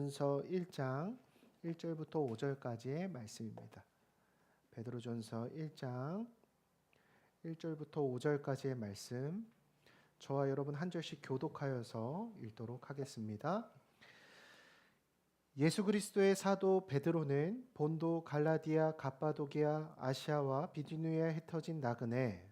베드로전서 1장 1절부터 5절까지의 말씀입니다. 베드로전서 1장 1절부터 5절까지의 말씀, 저와 여러분 한 절씩 교독하여서 읽도록 하겠습니다. 예수 그리스도의 사도 베드로는 본도, 갈라디아, 갑바도기아, 아시아와 비두니아에 흩어진 나그네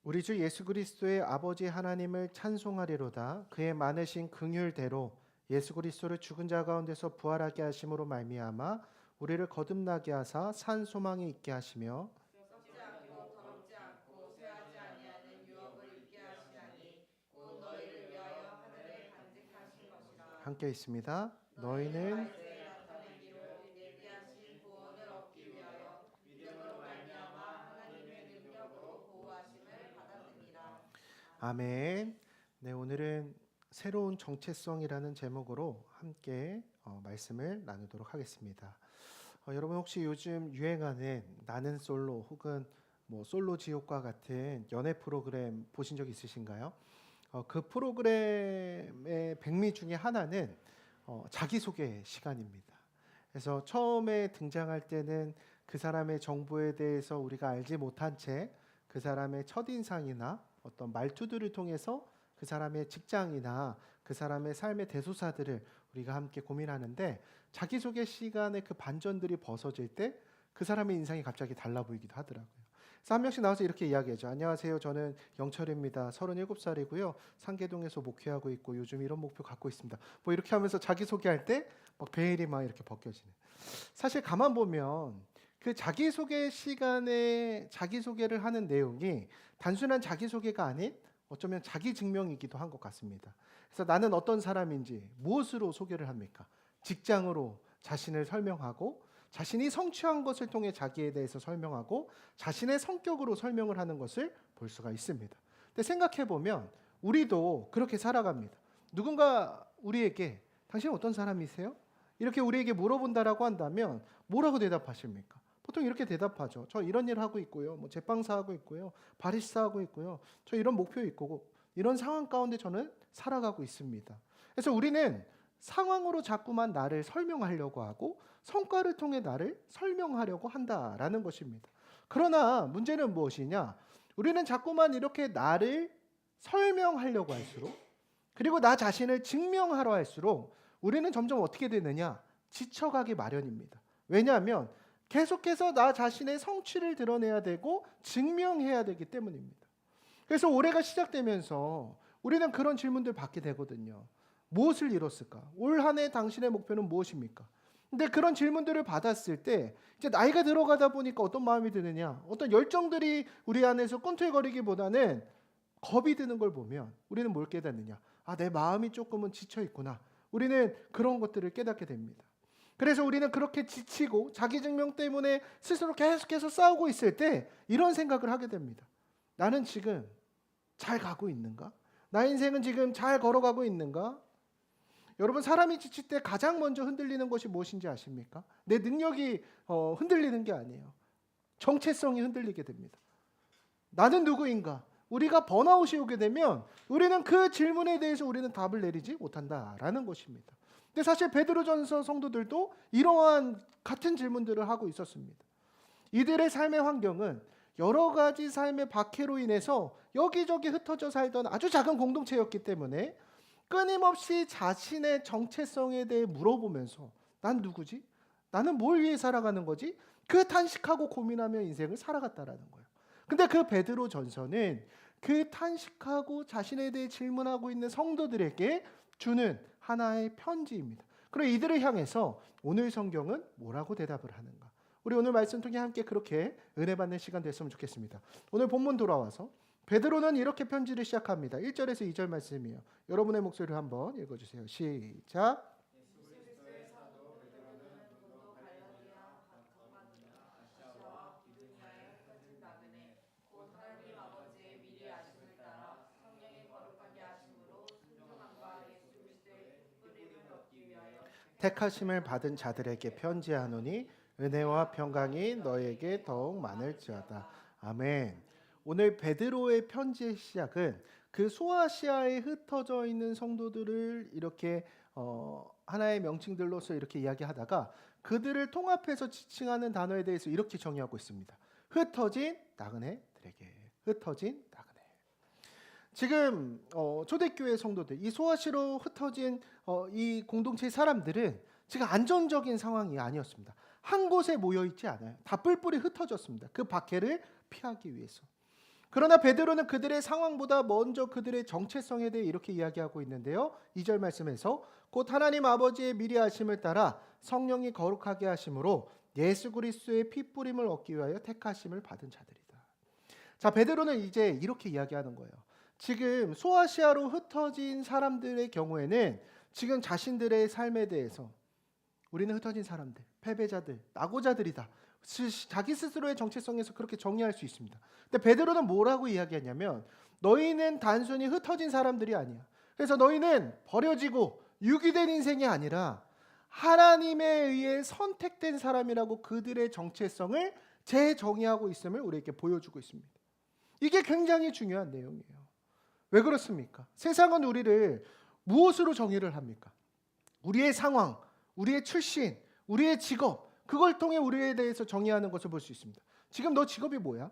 우리 주 예수 그리스도의 아버지 하나님을 찬송하리로다. 그의 많으신 긍휼대로 예수 그리스도를 죽은 자 가운데서 부활하게 하심으로 말미암아 우리를 거듭나게 하사 산 소망이 있게 하시며 썩지 않고 더럽지 않고 쇠하지 아니하는 유업을 입게 하시나니 곧 너희를 위하여 하늘에 간직하신 것이라. 함께 있습니다. 너희는 이제 나타내기로 예비하신 구원을 얻기 위하여 믿음으로 말미암아 하나님의 능력으로 보호하심을 받았느니라. 아멘. 네, 오늘은 새로운 정체성이라는 제목으로 함께 말씀을 나누도록 하겠습니다. 여러분 혹시 요즘 유행하는 나는 솔로 혹은 솔로 지옥과 같은 연애 프로그램 보신 적 있으신가요? 그 프로그램의 백미 중에 하나는 자기소개 시간입니다. 그래서 처음에 등장할 때는 그 사람의 정보에 대해서 우리가 알지 못한 채 그 사람의 첫인상이나 어떤 말투들을 통해서 그 사람의 직장이나 그 사람의 삶의 대소사들을 우리가 함께 고민하는데, 자기소개 시간에 그 반전들이 벗어질 때 그 사람의 인상이 갑자기 달라 보이기도 하더라고요. 그래서 한 명씩 나와서 이렇게 이야기하죠. 안녕하세요. 저는 영철입니다. 37살이고요. 상계동에서 목회하고 있고 요즘 이런 목표 갖고 있습니다. 이렇게 하면서 자기소개할 때 막 베일이 막 이렇게 벗겨지는. 사실 가만 보면 그 자기소개 시간에 자기소개를 하는 내용이 단순한 자기소개가 아닌 어쩌면 자기 증명이기도 한 것 같습니다. 그래서 나는 어떤 사람인지 무엇으로 소개를 합니까? 직장으로 자신을 설명하고, 자신이 성취한 것을 통해 자기에 대해서 설명하고, 자신의 성격으로 설명을 하는 것을 볼 수가 있습니다. 근데 생각해 보면 우리도 그렇게 살아갑니다. 누군가 우리에게 당신은 어떤 사람이세요? 이렇게 우리에게 물어본다라고 한다면 뭐라고 대답하십니까? 보통 이렇게 대답하죠. 저 이런 일 하고 있고요. 제빵사 하고 있고요. 바리스타 하고 있고요. 저 이런 목표 있고 이런 상황 가운데 저는 살아가고 있습니다. 그래서 우리는 상황으로 자꾸만 나를 설명하려고 하고 성과를 통해 나를 설명하려고 한다라는 것입니다. 그러나 문제는 무엇이냐? 우리는 자꾸만 이렇게 나를 설명하려고 할수록, 그리고 나 자신을 증명하려 할수록 우리는 점점 어떻게 되느냐? 지쳐가기 마련입니다. 왜냐하면 계속해서 나 자신의 성취를 드러내야 되고 증명해야 되기 때문입니다. 그래서 올해가 시작되면서 우리는 그런 질문들 받게 되거든요. 무엇을 이뤘을까? 올 한 해 당신의 목표는 무엇입니까? 근데 그런 질문들을 받았을 때 이제 나이가 들어가다 보니까 어떤 마음이 드느냐? 어떤 열정들이 우리 안에서 꿈틀거리기보다는 겁이 드는 걸 보면 우리는 뭘 깨닫느냐? 내 마음이 조금은 지쳐 있구나. 우리는 그런 것들을 깨닫게 됩니다. 그래서 우리는 그렇게 지치고 자기 증명 때문에 스스로 계속해서 싸우고 있을 때 이런 생각을 하게 됩니다. 나는 지금 잘 가고 있는가? 나의 인생은 지금 잘 걸어가고 있는가? 여러분, 사람이 지칠 때 가장 먼저 흔들리는 것이 무엇인지 아십니까? 내 능력이 흔들리는 게 아니에요. 정체성이 흔들리게 됩니다. 나는 누구인가? 우리가 번아웃이 오게 되면 우리는 그 질문에 대해서 우리는 답을 내리지 못한다라는 것입니다. 근데 사실 베드로전서 성도들도 이러한 같은 질문들을 하고 있었습니다. 이들의 삶의 환경은 여러 가지 삶의 박해로 인해서 여기저기 흩어져 살던 아주 작은 공동체였기 때문에 끊임없이 자신의 정체성에 대해 물어보면서 난 누구지? 나는 뭘 위해 살아가는 거지? 그 탄식하고 고민하며 인생을 살아갔다라는 거예요. 근데 그 베드로전서는 그 탄식하고 자신에 대해 질문하고 있는 성도들에게 주는 하나의 편지입니다. 그리고 이들을 향해서 오늘 성경은 뭐라고 대답을 하는가? 우리 오늘 말씀 통해 함께 그렇게 은혜 받는 시간 됐으면 좋겠습니다. 오늘 본문 돌아와서 베드로는 이렇게 편지를 시작합니다. 1절에서 2절 말씀이에요. 여러분의 목소리를 한번 읽어주세요. 시작. 택하심을 받은 자들에게 편지하노니 은혜와 평강이 너에게 더욱 많을지어다. 아멘. 오늘 베드로의 편지의 시작은 그 소아시아에 흩어져 있는 성도들을 이렇게 하나의 명칭들로서 이렇게 이야기하다가 그들을 통합해서 지칭하는 단어에 대해서 이렇게 정의하고 있습니다. 흩어진 나그네들에게. 흩어진 나그네. 지금 초대교회 성도들, 이 소아시로 흩어진 이 공동체의 사람들은 지금 안정적인 상황이 아니었습니다. 한 곳에 모여 있지 않아요. 다 뿔뿔이 흩어졌습니다. 그 박해를 피하기 위해서. 그러나 베드로는 그들의 상황보다 먼저 그들의 정체성에 대해 이렇게 이야기하고 있는데요. 2절 말씀에서 곧 하나님 아버지의 미리 하심을 따라 성령이 거룩하게 하심으로 예수 그리스도의 피 뿌림을 얻기 위하여 택하심을 받은 자들이다. 자, 베드로는 이제 이렇게 이야기하는 거예요. 지금 소아시아로 흩어진 사람들의 경우에는 지금 자신들의 삶에 대해서 우리는 흩어진 사람들, 패배자들, 낙오자들이다. 자기 스스로의 정체성에서 그렇게 정의할 수 있습니다. 근데 베드로는 뭐라고 이야기하냐면 너희는 단순히 흩어진 사람들이 아니야. 그래서 너희는 버려지고 유기된 인생이 아니라 하나님에 의해 선택된 사람이라고 그들의 정체성을 재정의하고 있음을 우리에게 보여주고 있습니다. 이게 굉장히 중요한 내용이에요. 왜 그렇습니까? 세상은 우리를 무엇으로 정의를 합니까? 우리의 상황, 우리의 출신, 우리의 직업, 그걸 통해 우리에 대해서 정의하는 것을 볼 수 있습니다. 지금 너 직업이 뭐야?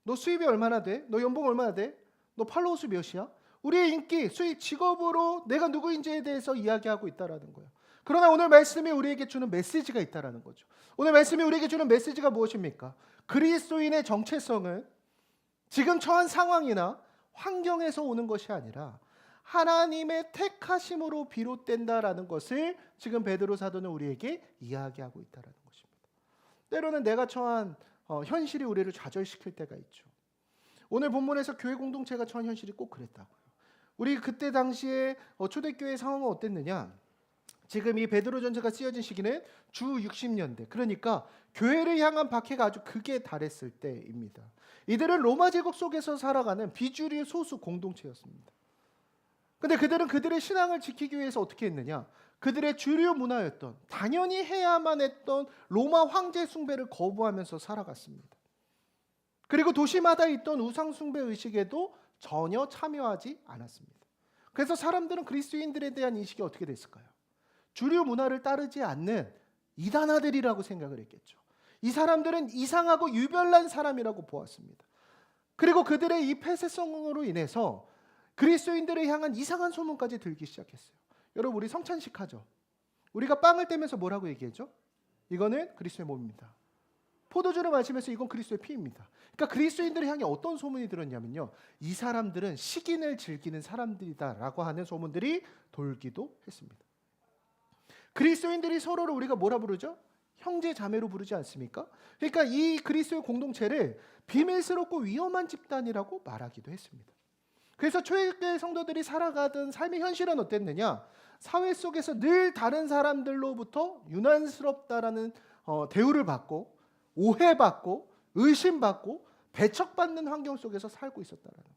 너 수입이 얼마나 돼? 너 연봉 얼마나 돼? 너 팔로워 수 몇이야? 우리의 인기, 수입, 직업으로 내가 누구인지에 대해서 이야기하고 있다라는 거예요. 그러나 오늘 말씀이 우리에게 주는 메시지가 있다라는 거죠. 오늘 말씀이 우리에게 주는 메시지가 무엇입니까? 그리스도인의 정체성은 지금 처한 상황이나 환경에서 오는 것이 아니라 하나님의 택하심으로 비롯된다라는 것을 지금 베드로 사도는 우리에게 이야기하고 있다라는 것입니다. 때로는 내가 처한 현실이 우리를 좌절시킬 때가 있죠. 오늘 본문에서 교회 공동체가 처한 현실이 꼭 그랬다고요. 우리 그때 당시에 초대교회 상황은 어땠느냐? 지금 이 베드로전서가 쓰여진 시기는 주 60년대, 그러니까 교회를 향한 박해가 아주 극에 달했을 때입니다. 이들은 로마 제국 속에서 살아가는 비주류 소수 공동체였습니다. 근데 그들은 그들의 신앙을 지키기 위해서 어떻게 했느냐? 그들의 주류 문화였던, 당연히 해야만 했던 로마 황제 숭배를 거부하면서 살아갔습니다. 그리고 도시마다 있던 우상 숭배 의식에도 전혀 참여하지 않았습니다. 그래서 사람들은 그리스도인들에 대한 인식이 어떻게 됐을까요? 주류 문화를 따르지 않는 이단아들이라고 생각을 했겠죠. 이 사람들은 이상하고 유별난 사람이라고 보았습니다. 그리고 그들의 이 폐쇄성으로 인해서 그리스도인들을 향한 이상한 소문까지 들기 시작했어요. 여러분, 우리 성찬식 하죠. 우리가 빵을 떼면서 뭐라고 얘기했죠? 이거는 그리스도의 몸입니다. 포도주를 마시면서 이건 그리스도의 피입니다. 그러니까 그리스도인들을 향해 어떤 소문이 들었냐면요, 이 사람들은 식인을 즐기는 사람들이다라고 하는 소문들이 돌기도 했습니다. 그리스도인들이 서로를 우리가 뭐라 부르죠? 형제 자매로 부르지 않습니까? 그러니까 이 그리스도의 공동체를 비밀스럽고 위험한 집단이라고 말하기도 했습니다. 그래서 초대교회 성도들이 살아가던 삶의 현실은 어땠느냐? 사회 속에서 늘 다른 사람들로부터 유난스럽다라는 대우를 받고 오해받고 의심받고 배척받는 환경 속에서 살고 있었다라는 거.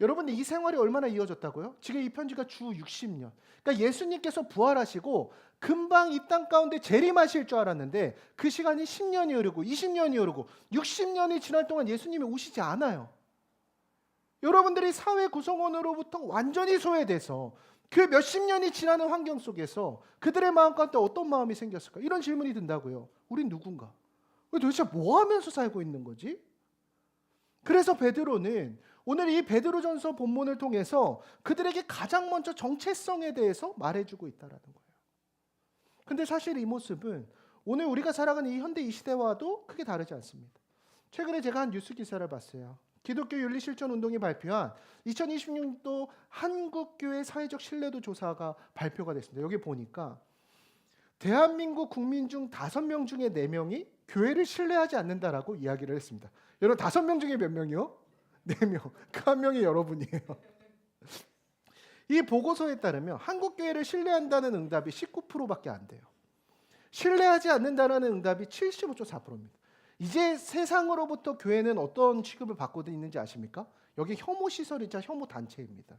여러분, 이 생활이 얼마나 이어졌다고요? 지금 이 편지가 주 60년. 그러니까 예수님께서 부활하시고 금방 이 땅 가운데 재림하실 줄 알았는데 그 시간이 10년이 흐르고 20년이 흐르고 60년이 지날 동안 예수님이 오시지 않아요. 여러분들이 사회 구성원으로부터 완전히 소외돼서 그 몇십 년이 지나는 환경 속에서 그들의 마음 가운데 어떤 마음이 생겼을까? 이런 질문이 든다고요. 우린 누군가? 도대체 뭐 하면서 살고 있는 거지? 그래서 베드로는 오늘 이 베드로전서 본문을 통해서 그들에게 가장 먼저 정체성에 대해서 말해주고 있다는 거예요. 근데 사실 이 모습은 오늘 우리가 살아가는 이 현대 이 시대와도 크게 다르지 않습니다. 최근에 제가 한 뉴스 기사를 봤어요. 기독교 윤리실천운동이 발표한 2026년도 한국교회 사회적 신뢰도 조사가 발표가 됐습니다. 여기 보니까 대한민국 국민 중 5명 중에 4명이 교회를 신뢰하지 않는다라고 이야기를 했습니다. 여러분, 5명 중에 몇 명이요? 4명. 그 한 명이 여러분이에요. 이 보고서에 따르면 한국교회를 신뢰한다는 응답이 19%밖에 안 돼요. 신뢰하지 않는다는 응답이 75.4%입니다. 이제 세상으로부터 교회는 어떤 취급을 받고 있는지 아십니까? 여기 혐오 시설이자 혐오 단체입니다.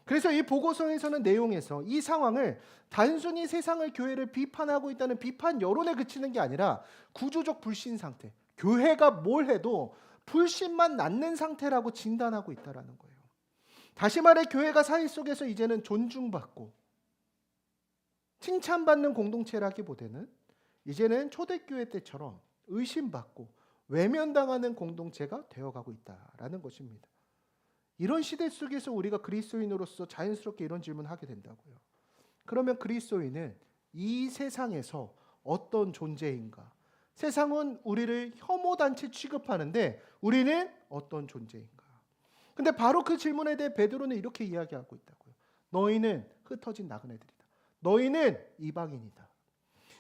그래서 이 보고서에서는 내용에서 이 상황을 단순히 세상을 교회를 비판하고 있다는 비판 여론에 그치는 게 아니라 구조적 불신 상태, 교회가 뭘 해도 불신만 낳는 상태라고 진단하고 있다라는 거예요. 다시 말해 교회가 사회 속에서 이제는 존중받고 칭찬받는 공동체라기보다는 이제는 초대교회 때처럼 의심받고 외면당하는 공동체가 되어가고 있다라는 것입니다. 이런 시대 속에서 우리가 그리스도인으로서 자연스럽게 이런 질문을 하게 된다고요. 그러면 그리스도인은 이 세상에서 어떤 존재인가? 세상은 우리를 혐오단체 취급하는데 우리는 어떤 존재인가? 근데 바로 그 질문에 대해 베드로는 이렇게 이야기하고 있다고요. 너희는 흩어진 나그네들이다. 너희는 이방인이다.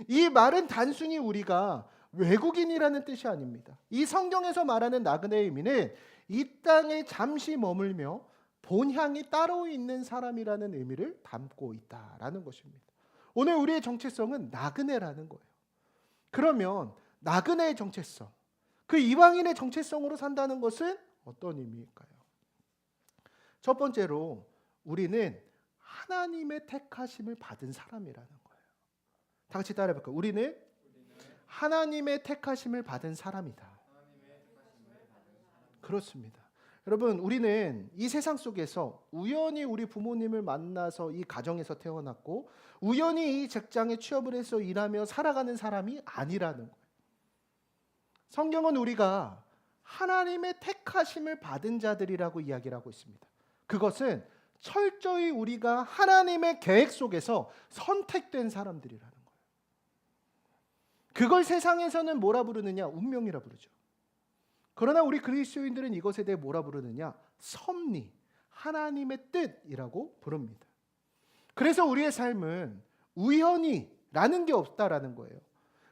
이 말은 단순히 우리가 외국인이라는 뜻이 아닙니다. 이 성경에서 말하는 나그네의 의미는 이 땅에 잠시 머물며 본향이 따로 있는 사람이라는 의미를 담고 있다라는 것입니다. 오늘 우리의 정체성은 나그네라는 거예요. 그러면 나그네의 정체성, 그 이방인의 정체성으로 산다는 것은 어떤 의미일까요? 첫 번째로 우리는 하나님의 택하심을 받은 사람이라는 거예요. 다 같이 따라해 볼까요? 우리는 하나님의 택하심을 받은 사람이다. 그렇습니다. 여러분, 우리는 이 세상 속에서 우연히 우리 부모님을 만나서 이 가정에서 태어났고 우연히 이 직장에 취업을 해서 일하며 살아가는 사람이 아니라는 거예요. 성경은 우리가 하나님의 택하심을 받은 자들이라고 이야기를 하고 있습니다. 그것은 철저히 우리가 하나님의 계획 속에서 선택된 사람들이라는 거예요. 그걸 세상에서는 뭐라 부르느냐? 운명이라 부르죠. 그러나 우리 그리스도인들은 이것에 대해 뭐라 부르느냐? 섭리, 하나님의 뜻이라고 부릅니다. 그래서 우리의 삶은 우연이라는 게 없다라는 거예요.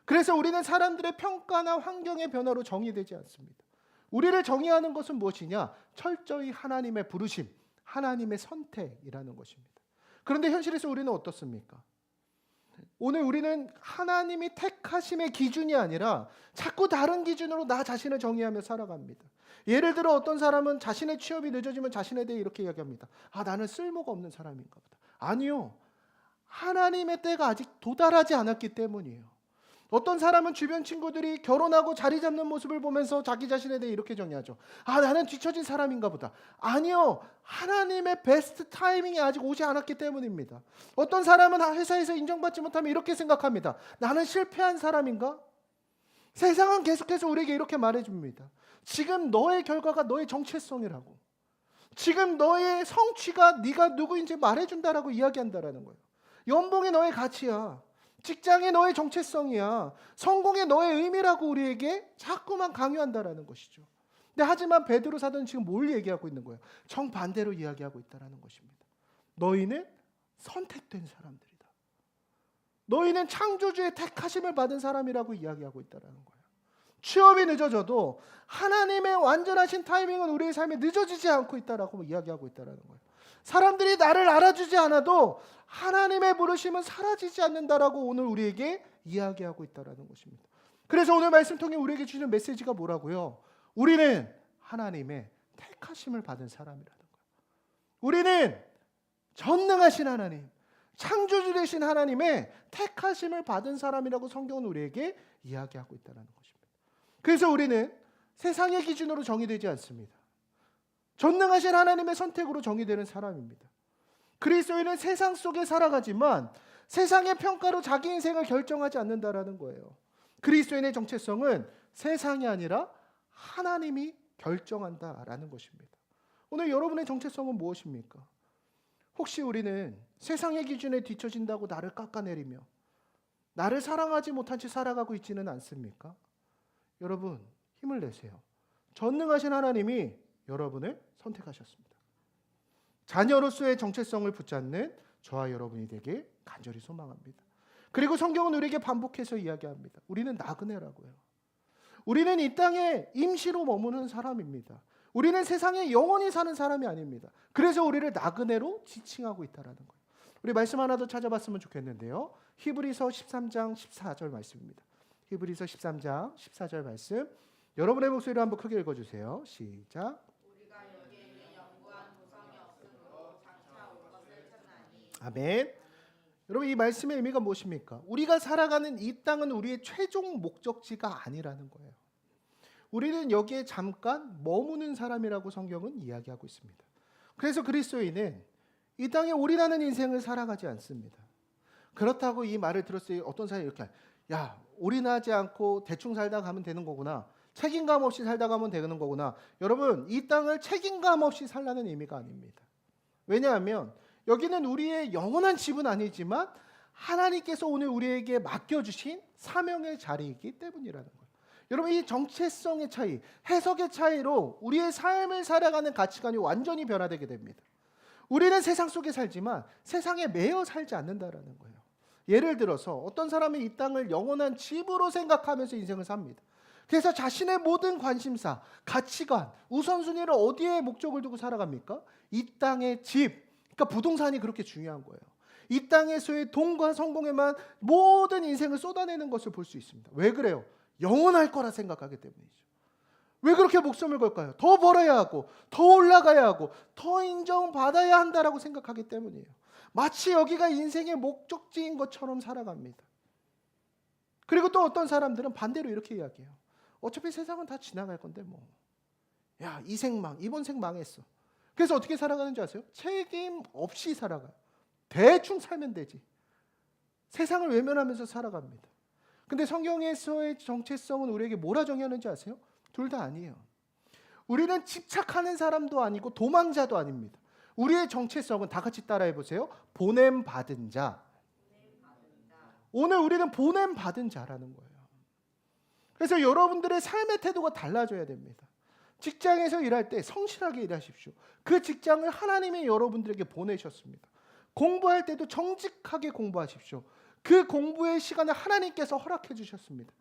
그래서 우리는 사람들의 평가나 환경의 변화로 정의되지 않습니다. 우리를 정의하는 것은 무엇이냐? 철저히 하나님의 부르심, 하나님의 선택이라는 것입니다. 그런데 현실에서 우리는 어떻습니까? 오늘 우리는 하나님이 택하심의 기준이 아니라 자꾸 다른 기준으로 나 자신을 정의하며 살아갑니다. 예를 들어 어떤 사람은 자신의 취업이 늦어지면 자신에 대해 이렇게 이야기합니다. 나는 쓸모가 없는 사람인가 보다. 아니요. 하나님의 때가 아직 도달하지 않았기 때문이에요. 어떤 사람은 주변 친구들이 결혼하고 자리 잡는 모습을 보면서 자기 자신에 대해 이렇게 정의하죠. 나는 뒤처진 사람인가 보다. 아니요. 하나님의 베스트 타이밍이 아직 오지 않았기 때문입니다. 어떤 사람은 회사에서 인정받지 못하면 이렇게 생각합니다. 나는 실패한 사람인가? 세상은 계속해서 우리에게 이렇게 말해줍니다. 지금 너의 결과가 너의 정체성이라고. 지금 너의 성취가 네가 누구인지 말해준다라고 이야기한다라는 거예요. 연봉이 너의 가치야. 직장이 너의 정체성이야. 성공이 너의 의미라고 우리에게 자꾸만 강요한다라는 것이죠. 근데 하지만 베드로 사도는 지금 뭘 얘기하고 있는 거예요? 정반대로 이야기하고 있다는 것입니다. 너희는 선택된 사람들이다. 너희는 창조주의 택하심을 받은 사람이라고 이야기하고 있다는 거예요. 취업이 늦어져도 하나님의 완전하신 타이밍은 우리의 삶에 늦어지지 않고 있다라고 이야기하고 있다는 거예요. 사람들이 나를 알아주지 않아도 하나님의 부르심은 사라지지 않는다라고 오늘 우리에게 이야기하고 있다는 것입니다. 그래서 오늘 말씀 통해 우리에게 주시는 메시지가 뭐라고요? 우리는 하나님의 택하심을 받은 사람이라는 거예요. 우리는 전능하신 하나님, 창조주 되신 하나님의 택하심을 받은 사람이라고 성경은 우리에게 이야기하고 있다는 것입니다. 그래서 우리는 세상의 기준으로 정의되지 않습니다. 전능하신 하나님의 선택으로 정의되는 사람입니다. 그리스도인은 세상 속에 살아가지만 세상의 평가로 자기 인생을 결정하지 않는다라는 거예요. 그리스도인의 정체성은 세상이 아니라 하나님이 결정한다라는 것입니다. 오늘 여러분의 정체성은 무엇입니까? 혹시 우리는 세상의 기준에 뒤처진다고 나를 깎아내리며 나를 사랑하지 못한 채 살아가고 있지는 않습니까? 여러분 힘을 내세요. 전능하신 하나님이 여러분을 선택하셨습니다. 자녀로서의 정체성을 붙잡는 저와 여러분이 되길 간절히 소망합니다. 그리고 성경은 우리에게 반복해서 이야기합니다. 우리는 나그네라고요. 우리는 이 땅에 임시로 머무는 사람입니다. 우리는 세상에 영원히 사는 사람이 아닙니다. 그래서 우리를 나그네로 지칭하고 있다는 거예요. 우리 말씀 하나 더 찾아봤으면 좋겠는데요. 히브리서 13장 14절 말씀입니다. 히브리서 13장 14절 말씀, 여러분의 목소리로 한번 크게 읽어주세요. 시작. 우리가 여기에는 영구한 보상이 없으므로 장차 아멘. 여러분 이 말씀의 의미가 무엇입니까? 우리가 살아가는 이 땅은 우리의 최종 목적지가 아니라는 거예요. 우리는 여기에 잠깐 머무는 사람이라고 성경은 이야기하고 있습니다. 그래서 그리스도인은 이 땅에 올인하는 인생을 살아가지 않습니다. 그렇다고 이 말을 들었을 때 어떤 사람이 이렇게 야 올인하지 않고 대충 살다 가면 되는 거구나. 책임감 없이 살다 가면 되는 거구나. 여러분 이 땅을 책임감 없이 살라는 의미가 아닙니다. 왜냐하면 여기는 우리의 영원한 집은 아니지만 하나님께서 오늘 우리에게 맡겨주신 사명의 자리이기 때문이라는 거예요. 여러분 이 정체성의 차이, 해석의 차이로 우리의 삶을 살아가는 가치관이 완전히 변화되게 됩니다. 우리는 세상 속에 살지만 세상에 매여 살지 않는다라는 거예요. 예를 들어서 어떤 사람이 이 땅을 영원한 집으로 생각하면서 인생을 삽니다. 그래서 자신의 모든 관심사, 가치관, 우선순위를 어디에 목적을 두고 살아갑니까? 이 땅의 집, 그러니까 부동산이 그렇게 중요한 거예요. 이 땅에서의 돈과 성공에만 모든 인생을 쏟아내는 것을 볼 수 있습니다. 왜 그래요? 영원할 거라 생각하기 때문이죠. 왜 그렇게 목숨을 걸까요? 더 벌어야 하고 더 올라가야 하고 더 인정받아야 한다라고 생각하기 때문이에요. 마치 여기가 인생의 목적지인 것처럼 살아갑니다. 그리고 또 어떤 사람들은 반대로 이렇게 이야기해요. 어차피 세상은 다 지나갈 건데 뭐. 야, 이 생망, 이번 생 망했어. 그래서 어떻게 살아가는지 아세요? 책임 없이 살아가요. 대충 살면 되지. 세상을 외면하면서 살아갑니다. 근데 성경에서의 정체성은 우리에게 뭐라 정의하는지 아세요? 둘 다 아니에요. 우리는 집착하는 사람도 아니고 도망자도 아닙니다. 우리의 정체성은 다 같이 따라해 보세요. 보냄받은 자. 오늘 우리는 보냄받은 자라는 거예요. 그래서 여러분들의 삶의 태도가 달라져야 됩니다. 직장에서 일할 때 성실하게 일하십시오. 그 직장을 하나님이 여러분들에게 보내셨습니다. 공부할 때도 정직하게 공부하십시오. 그 공부의 시간을 하나님께서 허락해 주셨습니다.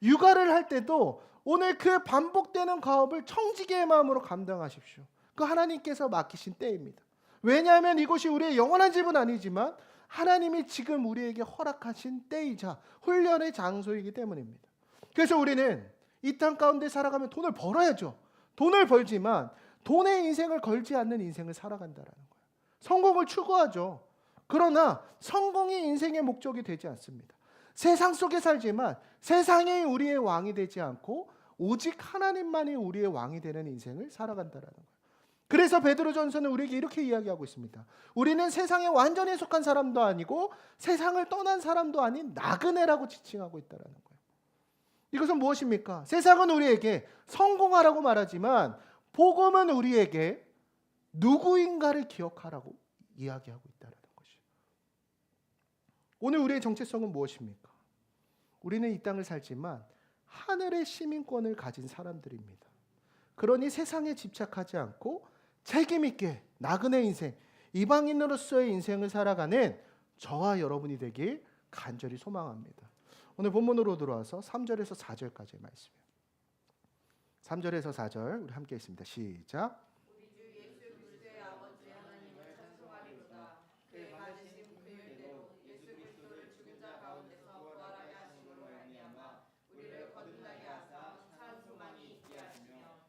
육아를 할 때도 오늘 그 반복되는 과업을 청지기의 마음으로 감당하십시오. 그 하나님께서 맡기신 때입니다. 왜냐하면 이곳이 우리의 영원한 집은 아니지만 하나님이 지금 우리에게 허락하신 때이자 훈련의 장소이기 때문입니다. 그래서 우리는 이 땅 가운데 살아가면 돈을 벌어야죠. 돈을 벌지만 돈의 인생을 걸지 않는 인생을 살아간다라는 거예요. 성공을 추구하죠. 그러나 성공이 인생의 목적이 되지 않습니다. 세상 속에 살지만 세상이 우리의 왕이 되지 않고 오직 하나님만이 우리의 왕이 되는 인생을 살아간다라는 거예요. 그래서 베드로전서는 우리에게 이렇게 이야기하고 있습니다. 우리는 세상에 완전히 속한 사람도 아니고 세상을 떠난 사람도 아닌 나그네라고 지칭하고 있다라는 거예요. 이것은 무엇입니까? 세상은 우리에게 성공하라고 말하지만 복음은 우리에게 누구인가를 기억하라고 이야기하고 있다는 것이죠. 오늘 우리의 정체성은 무엇입니까? 우리는 이 땅을 살지만 하늘의 시민권을 가진 사람들입니다. 그러니 세상에 집착하지 않고 책임 있게 나그네 인생, 이방인으로서의 인생을 살아가는 저와 여러분이 되길 간절히 소망합니다. 오늘 본문으로 들어와서 3절에서 4절까지의 말씀이에요. 3절에서 4절 우리 함께 읽습니다. 시작. 우리 주 예수 그리스도의 아버지 하나님을 찬송하리로다. 그의 받으신 그 일대로 예수 그리스도를 죽은 자 가운데서 부활하게 하심으로 말미암아 우리를 거듭나게 하사 산 소망이 있게 하시며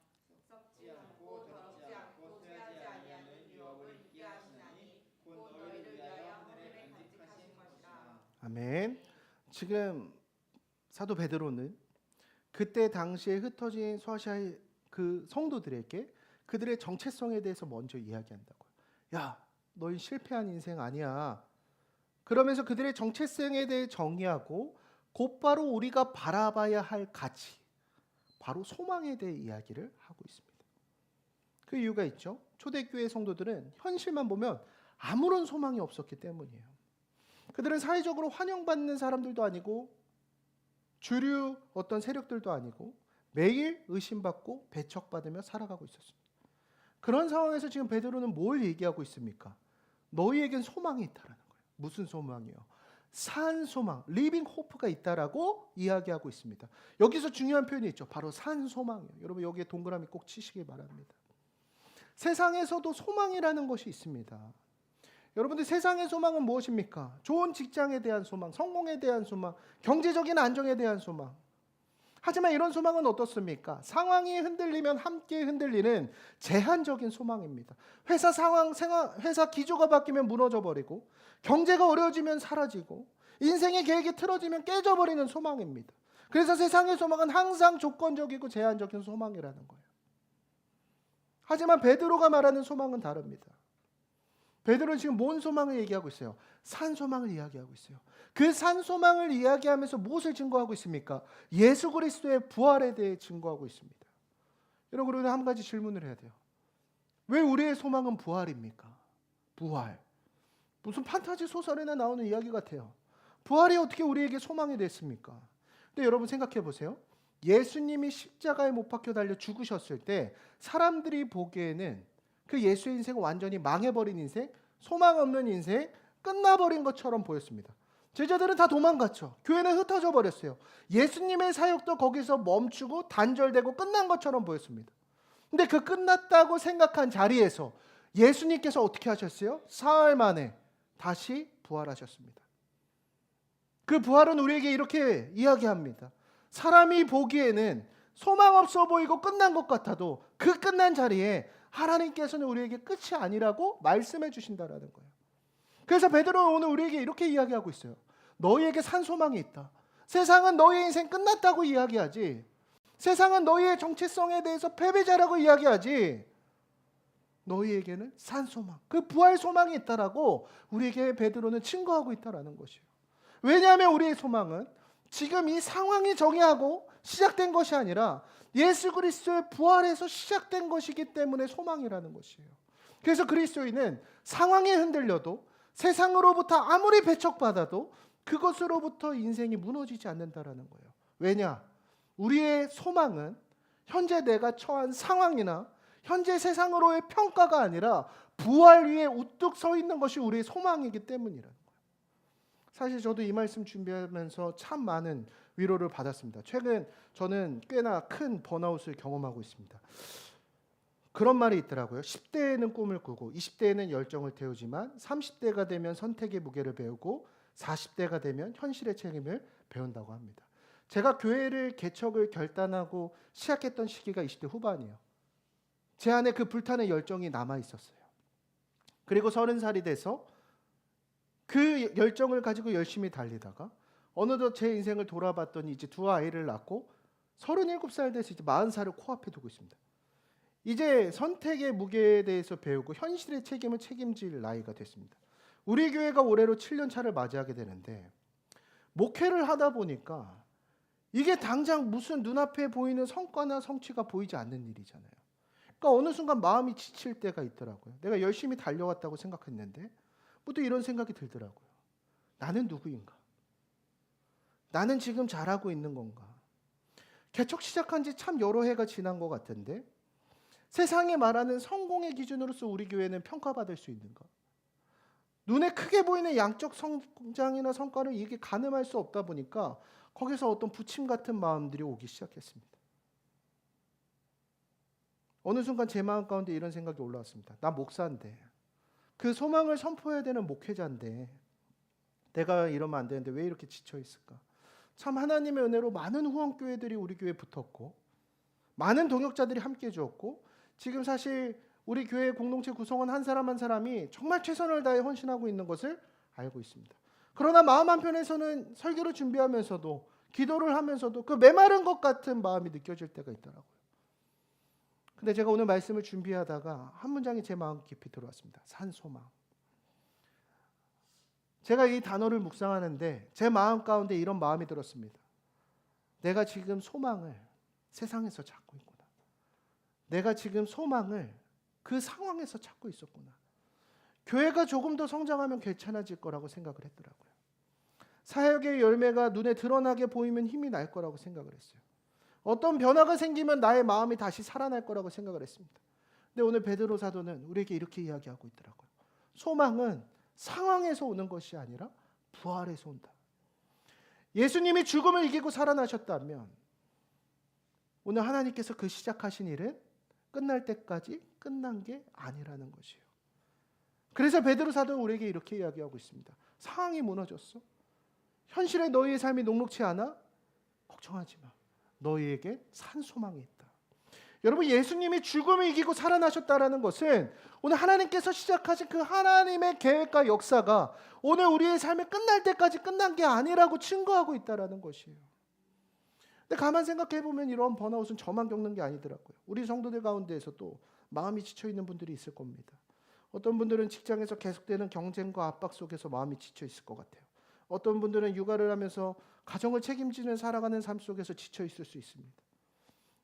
썩지 않고 더럽지 않고 쇠하지 아니하는 유업을 있게 하시나니 곧 너희를 위하여 하늘에 간직하신 것이라. 아멘. 지금 사도 베드로는 그때 당시에 흩어진 소아시아의 그 성도들에게 그들의 정체성에 대해서 먼저 이야기한다고요. 야, 너희 실패한 인생 아니야. 그러면서 그들의 정체성에 대해 정의하고 곧바로 우리가 바라봐야 할 가치, 바로 소망에 대해 이야기를 하고 있습니다. 그 이유가 있죠. 초대교회 성도들은 현실만 보면 아무런 소망이 없었기 때문이에요. 그들은 사회적으로 환영받는 사람들도 아니고 주류 어떤 세력들도 아니고 매일 의심받고 배척받으며 살아가고 있었습니다. 그런 상황에서 지금 베드로는 뭘 얘기하고 있습니까? 너희에겐 소망이 있다라는 거예요. 무슨 소망이요? 산 소망, 리빙 호프가 있다라고 이야기하고 있습니다. 여기서 중요한 표현이 있죠. 바로 산 소망이에요. 여러분 여기에 동그라미 꼭 치시길 바랍니다. 세상에서도 소망이라는 것이 있습니다. 여러분들 세상의 소망은 무엇입니까? 좋은 직장에 대한 소망, 성공에 대한 소망, 경제적인 안정에 대한 소망. 하지만 이런 소망은 어떻습니까? 상황이 흔들리면 함께 흔들리는 제한적인 소망입니다. 회사 상황, 회사 기조가 바뀌면 무너져 버리고, 경제가 어려워지면 사라지고, 인생의 계획이 틀어지면 깨져버리는 소망입니다. 그래서 세상의 소망은 항상 조건적이고 제한적인 소망이라는 거예요. 하지만 베드로가 말하는 소망은 다릅니다. 베드로는 지금 뭔 소망을 얘기하고 있어요? 산 소망을 이야기하고 있어요. 그 산 소망을 이야기하면서 무엇을 증거하고 있습니까? 예수 그리스도의 부활에 대해 증거하고 있습니다. 여러분, 우리는 한 가지 질문을 해야 돼요. 왜 우리의 소망은 부활입니까? 부활. 무슨 판타지 소설에나 나오는 이야기 같아요. 부활이 어떻게 우리에게 소망이 됐습니까? 근데 여러분 생각해 보세요. 예수님이 십자가에 못 박혀 달려 죽으셨을 때 사람들이 보기에는 그 예수의 인생은 완전히 망해버린 인생, 소망 없는 인생, 끝나버린 것처럼 보였습니다. 제자들은 다 도망갔죠. 교회는 흩어져 버렸어요. 예수님의 사역도 거기서 멈추고 단절되고 끝난 것처럼 보였습니다. 근데 그 끝났다고 생각한 자리에서 예수님께서 어떻게 하셨어요? 사흘 만에 다시 부활하셨습니다. 그 부활은 우리에게 이렇게 이야기합니다. 사람이 보기에는 소망 없어 보이고 끝난 것 같아도 그 끝난 자리에 하나님께서는 우리에게 끝이 아니라고 말씀해 주신다라는 거예요. 그래서 베드로는 오늘 우리에게 이렇게 이야기하고 있어요. 너희에게 산 소망이 있다. 세상은 너희의 인생 끝났다고 이야기하지. 세상은 너희의 정체성에 대해서 패배자라고 이야기하지. 너희에게는 산 소망, 그 부활 소망이 있다라고 우리에게 베드로는 증거하고 있다라는 것이에요. 왜냐하면 우리의 소망은 지금 이 상황이 정의하고 시작된 것이 아니라 예수 그리스도의 부활에서 시작된 것이기 때문에 소망이라는 것이에요. 그래서 그리스도인은 상황에 흔들려도 세상으로부터 아무리 배척받아도 그것으로부터 인생이 무너지지 않는다라는 거예요. 왜냐? 우리의 소망은 현재 내가 처한 상황이나 현재 세상으로의 평가가 아니라 부활 위에 우뚝 서 있는 것이 우리의 소망이기 때문이라는 거예요. 사실 저도 이 말씀 준비하면서 참 많은 위로를 받았습니다. 최근 저는 꽤나 큰 번아웃을 경험하고 있습니다. 그런 말이 있더라고요. 10대에는 꿈을 꾸고 20대에는 열정을 태우지만 30대가 되면 선택의 무게를 배우고 40대가 되면 현실의 책임을 배운다고 합니다. 제가 교회를 개척을 결단하고 시작했던 시기가 20대 후반이에요. 제 안에 그 불타는 열정이 남아 있었어요. 그리고 30살이 돼서 그 열정을 가지고 열심히 달리다가 어느덧 제 인생을 돌아봤더니 이제 두 아이를 낳고 37살 돼서 이제 40살을 코앞에 두고 있습니다. 이제 선택의 무게에 대해서 배우고 현실의 책임을 책임질 나이가 됐습니다. 우리 교회가 올해로 7년 차를 맞이하게 되는데 목회를 하다 보니까 이게 당장 무슨 눈앞에 보이는 성과나 성취가 보이지 않는 일이잖아요. 그러니까 어느 순간 마음이 지칠 때가 있더라고요. 내가 열심히 달려왔다고 생각했는데 뭐 또 이런 생각이 들더라고요. 나는 누구인가? 나는 지금 잘하고 있는 건가? 개척 시작한 지 참 여러 해가 지난 것 같은데 세상이 말하는 성공의 기준으로서 우리 교회는 평가받을 수 있는가? 눈에 크게 보이는 양적 성장이나 성과를 이게 가늠할 수 없다 보니까 거기서 어떤 부침 같은 마음들이 오기 시작했습니다. 어느 순간 제 마음 가운데 이런 생각이 올라왔습니다. 나 목사인데 그 소망을 선포해야 되는 목회자인데 내가 이러면 안 되는데 왜 이렇게 지쳐 있을까? 참 하나님의 은혜로 많은 후원교회들이 우리 교회에 붙었고 많은 동역자들이 함께 주었고 지금 사실 우리 교회 공동체 구성원 한 사람 한 사람이 정말 최선을 다해 헌신하고 있는 것을 알고 있습니다. 그러나 마음 한편에서는 설교를 준비하면서도 기도를 하면서도 그 메마른 것 같은 마음이 느껴질 때가 있더라고요. 근데 제가 오늘 말씀을 준비하다가 한 문장이 제 마음 깊이 들어왔습니다. 산소망. 제가 이 단어를 묵상하는데 제 마음 가운데 이런 마음이 들었습니다. 내가 지금 소망을 세상에서 찾고 있구나. 내가 지금 소망을 그 상황에서 찾고 있었구나. 교회가 조금 더 성장하면 괜찮아질 거라고 생각을 했더라고요. 사역의 열매가 눈에 드러나게 보이면 힘이 날 거라고 생각을 했어요. 어떤 변화가 생기면 나의 마음이 다시 살아날 거라고 생각을 했습니다. 근데 오늘 베드로 사도는 우리에게 이렇게 이야기하고 있더라고요. 소망은 상황에서 오는 것이 아니라 부활에서 온다. 예수님이 죽음을 이기고 살아나셨다면 오늘 하나님께서 그 시작하신 일은 끝날 때까지 끝난 게 아니라는 것이에요. 그래서 베드로 사도는 우리에게 이렇게 이야기하고 있습니다. 상황이 무너졌어. 현실에 너희의 삶이 녹록치 않아? 걱정하지 마. 너희에게 산 소망이 있다. 여러분, 예수님이 죽음을 이기고 살아나셨다라는 것은 오늘 하나님께서 시작하신 그 하나님의 계획과 역사가 오늘 우리의 삶이 끝날 때까지 끝난 게 아니라고 증거하고 있다라는 것이에요. 근데 가만 생각해 보면 이런 번아웃은 저만 겪는 게 아니더라고요. 우리 성도들 가운데에서도 마음이 지쳐 있는 분들이 있을 겁니다. 어떤 분들은 직장에서 계속되는 경쟁과 압박 속에서 마음이 지쳐 있을 것 같아요. 어떤 분들은 육아를 하면서 가정을 책임지는 살아가는 삶 속에서 지쳐 있을 수 있습니다.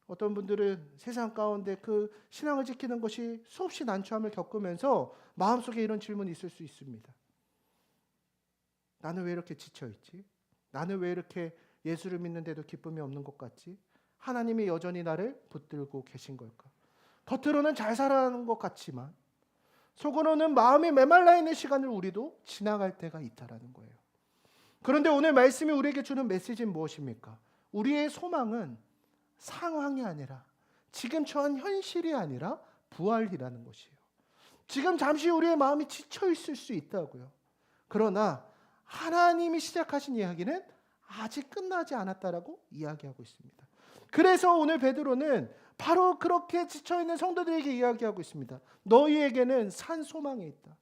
어떤 분들은 세상 가운데 그 신앙을 지키는 것이 수없이 난처함을 겪으면서 마음속에 이런 질문이 있을 수 있습니다. 나는 왜 이렇게 지쳐 있지? 나는 왜 이렇게 예수를 믿는데도 기쁨이 없는 것 같지? 하나님이 여전히 나를 붙들고 계신 걸까? 겉으로는 잘 살아가는 것 같지만 속으로는 마음이 메말라 있는 시간을 우리도 지나갈 때가 있다라는 거예요. 그런데 오늘 말씀이 우리에게 주는 메시지는 무엇입니까? 우리의 소망은 상황이 아니라 지금 처한 현실이 아니라 부활이라는 것이에요. 지금 잠시 우리의 마음이 지쳐 있을 수 있다고요. 그러나 하나님이 시작하신 이야기는 아직 끝나지 않았다라고 이야기하고 있습니다. 그래서 오늘 베드로는 바로 그렇게 지쳐있는 성도들에게 이야기하고 있습니다. 너희에게는 산 소망이 있다.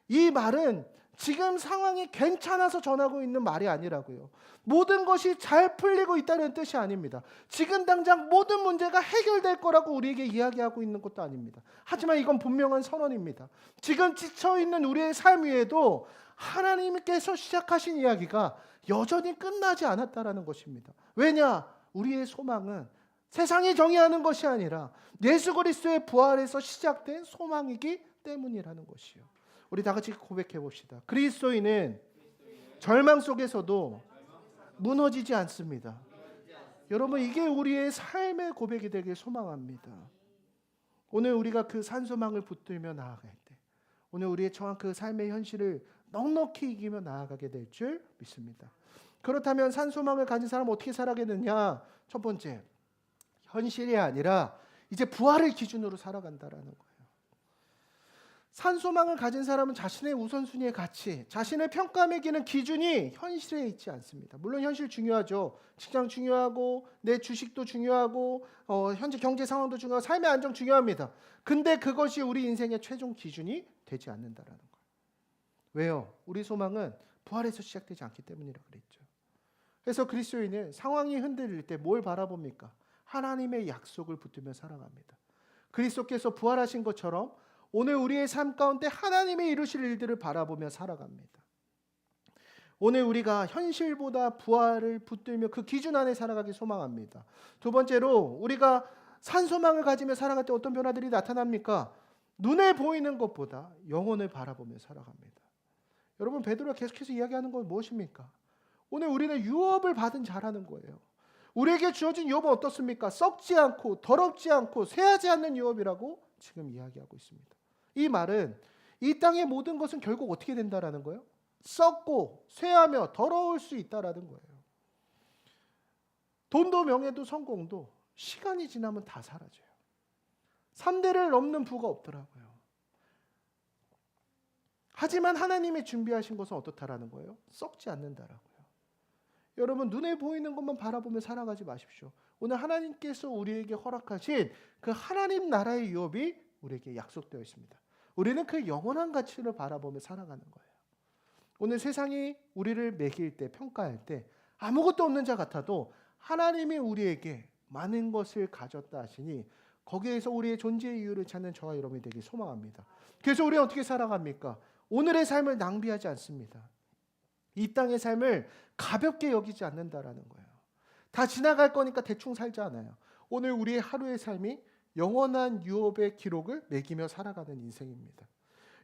이 말은 지금 상황이 괜찮아서 전하고 있는 말이 아니라고요. 모든 것이 잘 풀리고 있다는 뜻이 아닙니다. 지금 당장 모든 문제가 해결될 거라고 우리에게 이야기하고 있는 것도 아닙니다. 하지만 이건 분명한 선언입니다. 지금 지쳐있는 우리의 삶 위에도 하나님께서 시작하신 이야기가 여전히 끝나지 않았다라는 것입니다. 왜냐? 우리의 소망은 세상이 정의하는 것이 아니라 예수 그리스도의 부활에서 시작된 소망이기 때문이라는 것이요. 우리 다 같이 고백해 봅시다. 그리스도인은 절망 속에서도 무너지지 않습니다. 여러분, 이게 우리의 삶의 고백이 되길 소망합니다. 오늘 우리가 그 산소망을 붙들며 나아갈 때, 오늘 우리의 처한 그 삶의 현실을 넉넉히 이기며 나아가게 될 줄 믿습니다. 그렇다면 산소망을 가진 사람은 어떻게 살아가겠느냐? 첫 번째, 현실이 아니라 이제 부활을 기준으로 살아간다라는 거예요. 산소망을 가진 사람은 자신의 우선순위의 가치, 자신을 평가 매기는 기준이 현실에 있지 않습니다. 물론 현실 중요하죠. 직장 중요하고 내 주식도 중요하고 현재 경제 상황도 중요하고 삶의 안정 중요합니다. 근데 그것이 우리 인생의 최종 기준이 되지 않는다라는 거예요. 왜요? 우리 소망은 부활에서 시작되지 않기 때문이라 그랬죠. 그래서 그리스도인은 상황이 흔들릴 때 뭘 바라봅니까? 하나님의 약속을 붙들며 살아갑니다. 그리스도께서 부활하신 것처럼 오늘 우리의 삶 가운데 하나님이 이루실 일들을 바라보며 살아갑니다. 오늘 우리가 현실보다 부활을 붙들며 그 기준 안에 살아가기 소망합니다. 두 번째로 우리가 산소망을 가지며 살아갈 때 어떤 변화들이 나타납니까? 눈에 보이는 것보다 영혼을 바라보며 살아갑니다. 여러분, 베드로가 계속해서 이야기하는 건 무엇입니까? 오늘 우리는 유업을 받은 자라는 거예요. 우리에게 주어진 유업은 어떻습니까? 썩지 않고 더럽지 않고 쇠하지 않는 유업이라고 지금 이야기하고 있습니다. 이 말은 이 땅의 모든 것은 결국 어떻게 된다라는 거예요? 썩고 쇠하며 더러울 수 있다라는 거예요. 돈도 명예도 성공도 시간이 지나면 다 사라져요. 3대를 넘는 부가 없더라고요. 하지만 하나님이 준비하신 것은 어떻다라는 거예요? 썩지 않는다라고요. 여러분, 눈에 보이는 것만 바라보며 살아가지 마십시오. 오늘 하나님께서 우리에게 허락하신 그 하나님 나라의 유업이 우리에게 약속되어 있습니다. 우리는 그 영원한 가치를 바라보며 살아가는 거예요. 오늘 세상이 우리를 매길 때, 평가할 때 아무것도 없는 자 같아도 하나님이 우리에게 많은 것을 가졌다 하시니 거기에서 우리의 존재의 이유를 찾는 저와 여러분이 되길 소망합니다. 그래서 우리는 어떻게 살아갑니까? 오늘의 삶을 낭비하지 않습니다. 이 땅의 삶을 가볍게 여기지 않는다라는 거예요. 다 지나갈 거니까 대충 살지 않아요. 오늘 우리의 하루의 삶이 영원한 유업의 기록을 매기며 살아가는 인생입니다.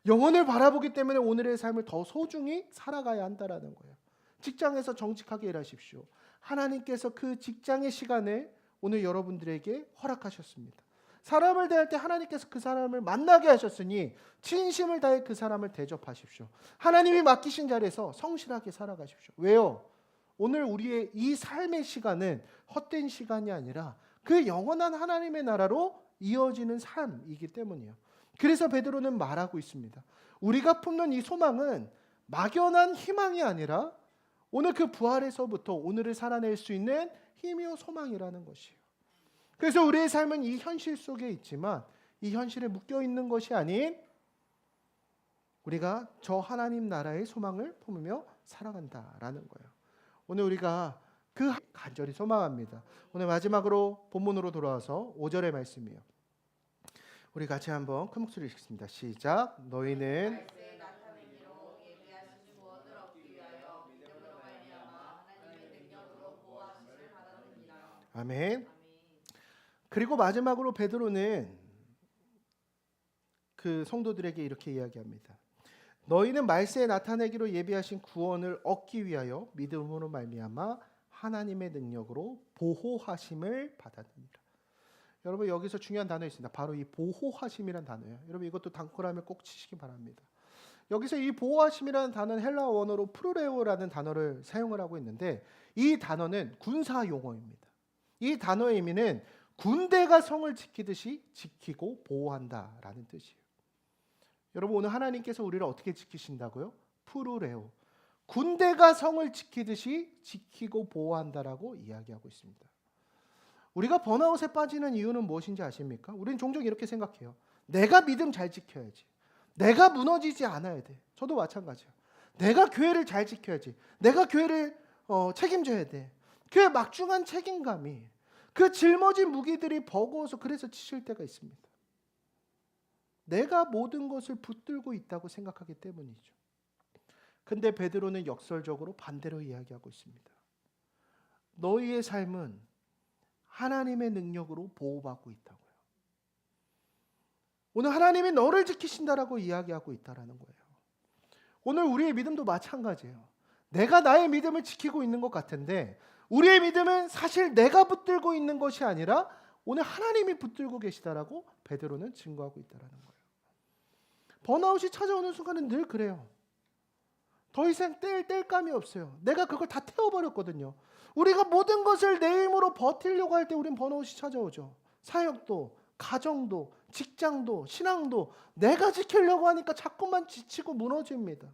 영혼을 바라보기 때문에 오늘의 삶을 더 소중히 살아가야 한다라는 거예요. 직장에서 정직하게 일하십시오. 하나님께서 그 직장의 시간을 오늘 여러분들에게 허락하셨습니다. 사람을 대할 때 하나님께서 그 사람을 만나게 하셨으니 진심을 다해 그 사람을 대접하십시오. 하나님이 맡기신 자리에서 성실하게 살아가십시오. 왜요? 오늘 우리의 이 삶의 시간은 헛된 시간이 아니라 그 영원한 하나님의 나라로 이어지는 삶이기 때문이에요. 그래서 베드로는 말하고 있습니다. 우리가 품는 이 소망은 막연한 희망이 아니라 오늘 그 부활에서부터 오늘을 살아낼 수 있는 힘이요 소망이라는 것이에요. 그래서 우리의 삶은 이 현실 속에 있지만 이 현실에 묶여 있는 것이 아닌 우리가 저 하나님 나라의 소망을 품으며 살아간다라는 거예요. 오늘 우리가 그 간절히 소망합니다. 오늘 마지막으로 본문으로 돌아와서 5절의 말씀이에요. 우리 같이 한번 큰 목소리로 읽겠습니다. 시작. 너희는 말세에 나타내기로 예비하신 구원을 얻기 위하여 믿음으로 말미암아 하나님의 능력으로 보호하심을 받았느니라. 아멘. 아멘. 그리고 마지막으로 베드로는 그 성도들에게 이렇게 이야기합니다. 너희는 말세에 나타내기로 예비하신 구원을 얻기 위하여 믿음으로 말미암아 하나님의 능력으로 보호하심을 받았느니라. 여러분 여기서 중요한 단어 있습니다. 바로 이 보호하심이라는 단어예요. 여러분 이것도 단골하면 꼭 치시기 바랍니다. 여기서 이 보호하심이라는 단어는 헬라어 원어로 프루레오라는 단어를 사용을 하고 있는데 이 단어는 군사 용어입니다. 이 단어의 의미는 군대가 성을 지키듯이 지키고 보호한다라는 뜻이에요. 여러분 오늘 하나님께서 우리를 어떻게 지키신다고요? 프루레오. 군대가 성을 지키듯이 지키고 보호한다라고 이야기하고 있습니다. 우리가 번아웃에 빠지는 이유는 무엇인지 아십니까? 우리는 종종 이렇게 생각해요. 내가 믿음 잘 지켜야지. 내가 무너지지 않아야 돼. 저도 마찬가지예요. 내가 교회를 잘 지켜야지. 내가 교회를 책임져야 돼. 그 막중한 책임감이 그 짊어진 무기들이 버거워서 그래서 지칠 때가 있습니다. 내가 모든 것을 붙들고 있다고 생각하기 때문이죠. 근데 베드로는 역설적으로 반대로 이야기하고 있습니다. 너희의 삶은 하나님의 능력으로 보호받고 있다고요. 오늘 하나님이 너를 지키신다라고 이야기하고 있다라는 거예요. 오늘 우리의 믿음도 마찬가지예요. 내가 나의 믿음을 지키고 있는 것 같은데 우리의 믿음은 사실 내가 붙들고 있는 것이 아니라 오늘 하나님이 붙들고 계시다라고 베드로는 증거하고 있다라는 거예요. 번아웃이 찾아오는 순간은 늘 그래요. 더 이상 뗄감이 없어요. 내가 그걸 다 태워버렸거든요. 우리가 모든 것을 내 힘으로 버티려고 할 때 우린 번아웃이 찾아오죠. 사역도, 가정도, 직장도, 신앙도 내가 지키려고 하니까 자꾸만 지치고 무너집니다.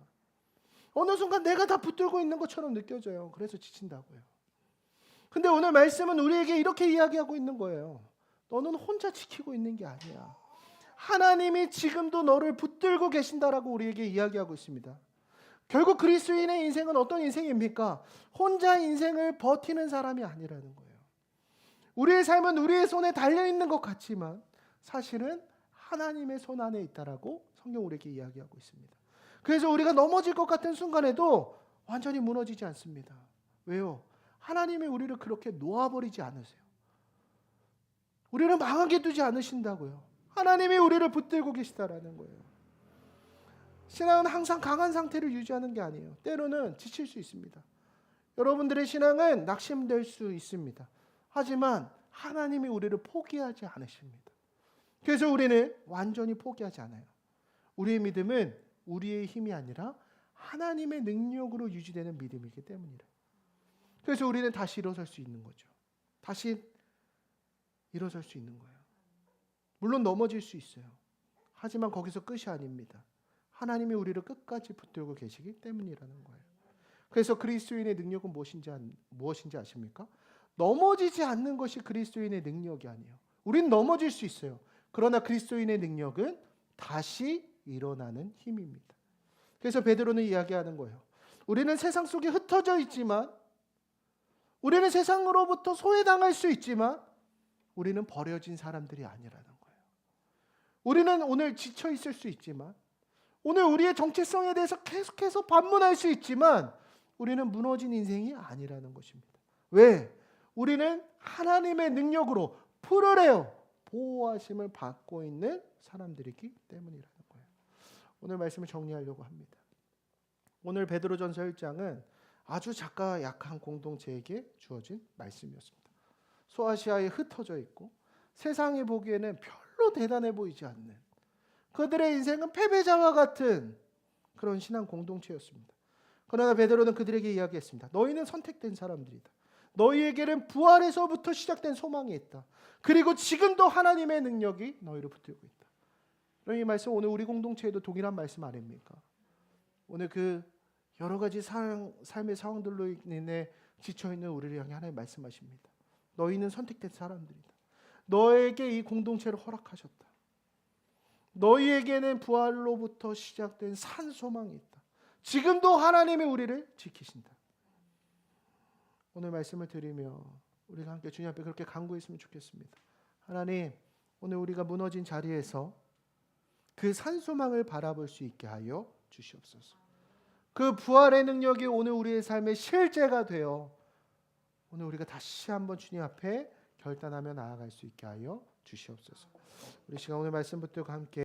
어느 순간 내가 다 붙들고 있는 것처럼 느껴져요. 그래서 지친다고요. 근데 오늘 말씀은 우리에게 이렇게 이야기하고 있는 거예요. 너는 혼자 지키고 있는 게 아니야. 하나님이 지금도 너를 붙들고 계신다라고 우리에게 이야기하고 있습니다. 결국 그리스도인의 인생은 어떤 인생입니까? 혼자 인생을 버티는 사람이 아니라는 거예요. 우리의 삶은 우리의 손에 달려있는 것 같지만 사실은 하나님의 손 안에 있다라고 성경 우리에게 이야기하고 있습니다. 그래서 우리가 넘어질 것 같은 순간에도 완전히 무너지지 않습니다. 왜요? 하나님이 우리를 그렇게 놓아버리지 않으세요. 우리를 망하게 두지 않으신다고요. 하나님이 우리를 붙들고 계시다라는 거예요. 신앙은 항상 강한 상태를 유지하는 게 아니에요. 때로는 지칠 수 있습니다. 여러분들의 신앙은 낙심될 수 있습니다. 하지만 하나님이 우리를 포기하지 않으십니다. 그래서 우리는 완전히 포기하지 않아요. 우리의 믿음은 우리의 힘이 아니라 하나님의 능력으로 유지되는 믿음이기 때문이래요. 그래서 우리는 다시 일어설 수 있는 거죠. 다시 일어설 수 있는 거예요. 물론 넘어질 수 있어요. 하지만 거기서 끝이 아닙니다. 하나님이 우리를 끝까지 붙들고 계시기 때문이라는 거예요. 그래서 그리스도인의 능력은 무엇인지 아십니까? 넘어지지 않는 것이 그리스도인의 능력이 아니에요. 우린 넘어질 수 있어요. 그러나 그리스도인의 능력은 다시 일어나는 힘입니다. 그래서 베드로는 이야기하는 거예요. 우리는 세상 속에 흩어져 있지만, 우리는 세상으로부터 소외당할 수 있지만 우리는 버려진 사람들이 아니라는 거예요. 우리는 오늘 지쳐 있을 수 있지만, 오늘 우리의 정체성에 대해서 계속해서 반문할 수 있지만 우리는 무너진 인생이 아니라는 것입니다. 왜? 우리는 하나님의 능력으로 풀어내어 보호하심을 받고 있는 사람들이기 때문이라는 거예요. 오늘 말씀을 정리하려고 합니다. 오늘 베드로전서 1장은 아주 작가 약한 공동체에게 주어진 말씀이었습니다. 소아시아에 흩어져 있고 세상이 보기에는 별로 대단해 보이지 않는 그들의 인생은 패배자와 같은 그런 신앙 공동체였습니다. 그러나 베드로는 그들에게 이야기했습니다. 너희는 선택된 사람들이다. 너희에게는 부활에서부터 시작된 소망이 있다. 그리고 지금도 하나님의 능력이 너희를 붙들고 있다. 이 말씀 오늘 우리 공동체에도 동일한 말씀 아닙니까? 오늘 그 여러 가지 삶의 상황들로 인해 지쳐있는 우리를 향해 하나님 말씀하십니다. 너희는 선택된 사람들이다. 너에게 이 공동체를 허락하셨다. 너희에게는 부활로부터 시작된 산 소망이 있다. 지금도 하나님이 우리를 지키신다. 오늘 말씀을 드리며 우리가 함께 주님 앞에 그렇게 간구했으면 좋겠습니다. 하나님, 오늘 우리가 무너진 자리에서 그 산 소망을 바라볼 수 있게 하여 주시옵소서. 그 부활의 능력이 오늘 우리의 삶의 실제가 되어 오늘 우리가 다시 한번 주님 앞에 결단하며 나아갈 수 있게 하여 주시옵소서. 우리 시간 오늘 말씀 붙들고 함께